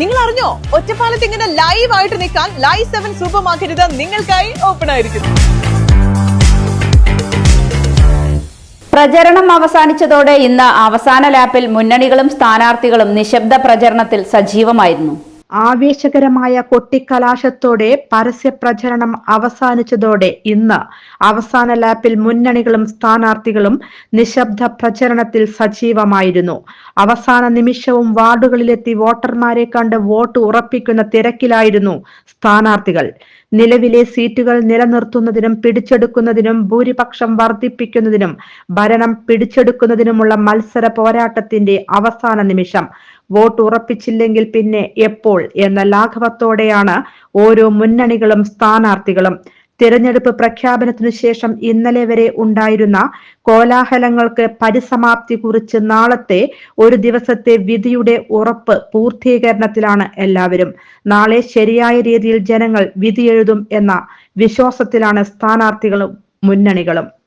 നിങ്ങൾ അറിഞ്ഞോ, ഒറ്റപ്പാലത്ത് ഇങ്ങനെ ലൈവ് ആയിട്ട് നിൽക്കാൻ ലൈവ് 7 സൂപ്പർ മാർക്കറ്റ് നിങ്ങൾക്കായി ഓപ്പൺ ആയിരിക്കുന്നു. പ്രചരണം അവസാനിച്ചതോടെ ഇന്ന് അവസാന ലാപ്പിൽ മുന്നണികളും സ്ഥാനാർത്ഥികളും നിശബ്ദ പ്രചരണത്തിൽ സജീവമായിരുന്നു. ആവേശകരമായ കൊട്ടിക്കലാശത്തോടെ പരസ്യ പ്രചരണം അവസാനിച്ചതോടെ ഇന്ന് അവസാന ലാപ്പിൽ മുന്നണികളും സ്ഥാനാർത്ഥികളും നിശബ്ദ പ്രചരണത്തിൽ സജീവമായിരുന്നു. അവസാന നിമിഷവും വാർഡുകളിലെത്തി വോട്ടർമാരെ കണ്ട് വോട്ട് ഉറപ്പിക്കുന്ന തിരക്കിലായിരുന്നു സ്ഥാനാർത്ഥികൾ. നിലവിലെ സീറ്റുകൾ നിലനിർത്തുന്നതിനും പിടിച്ചെടുക്കുന്നതിനും ഭൂരിപക്ഷം വർദ്ധിപ്പിക്കുന്നതിനും ഭരണം പിടിച്ചെടുക്കുന്നതിനുമുള്ള മത്സര പോരാട്ടത്തിന്റെ അവസാന നിമിഷം. വോട്ട് ഉറപ്പിച്ചില്ലെങ്കിൽ പിന്നെ എപ്പോൾ എന്ന ലാഘവത്തോടെയാണ് ഓരോ മുന്നണികളും സ്ഥാനാർത്ഥികളും. തിരഞ്ഞെടുപ്പ് പ്രഖ്യാപനത്തിനു ശേഷം ഇന്നലെ വരെ ഉണ്ടായിരുന്ന കോലാഹലങ്ങൾക്ക് പരിസമാപ്തി കുറിച്ച് നാളത്തെ ഒരു ദിവസത്തെ വിധിയുടെ ഉറപ്പ് പൂർത്തീകരണത്തിലാണ് എല്ലാവരും. നാളെ ശരിയായ രീതിയിൽ ജനങ്ങൾ വിധിയെഴുതും എന്ന വിശ്വാസത്തിലാണ് സ്ഥാനാർത്ഥികളും മുന്നണികളും.